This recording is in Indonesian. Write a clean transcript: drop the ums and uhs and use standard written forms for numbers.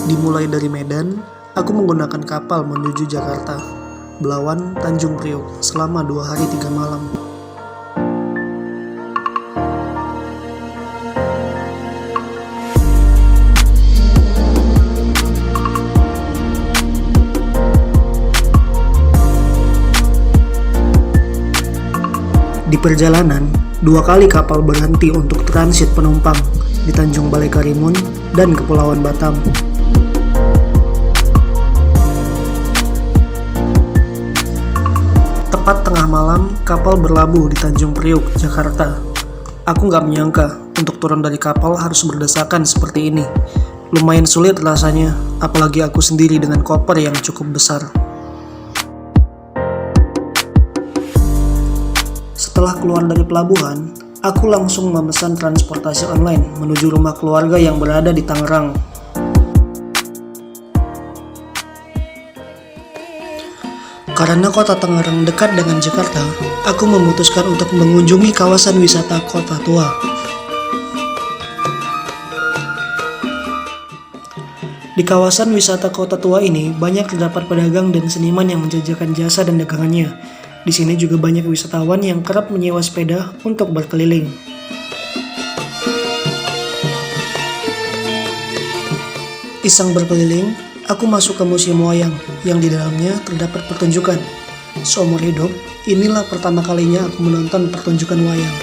Dimulai dari Medan, aku menggunakan kapal menuju Jakarta, Belawan, Tanjung Priok selama 2 hari 3 malam. Di perjalanan, 2 kali kapal berhenti untuk transit penumpang di Tanjung Balai Karimun dan Kepulauan Batam. Tepat tengah malam, kapal berlabuh di Tanjung Priok, Jakarta. Aku nggak menyangka untuk turun dari kapal harus berdesakan seperti ini. Lumayan sulit rasanya, apalagi aku sendiri dengan koper yang cukup besar. Setelah keluar dari pelabuhan, aku langsung memesan transportasi online menuju rumah keluarga yang berada di Tangerang. Karena kota Tangerang dekat dengan Jakarta, aku memutuskan untuk mengunjungi kawasan wisata Kota Tua. Di kawasan wisata Kota Tua ini banyak terdapat pedagang dan seniman yang menjajakan jasa dan dagangannya. Di sini juga banyak wisatawan yang kerap menyewa sepeda untuk berkeliling. Iseng berkeliling, aku masuk ke museum wayang yang di dalamnya terdapat pertunjukan. Seumur hidup, inilah pertama kalinya aku menonton pertunjukan wayang.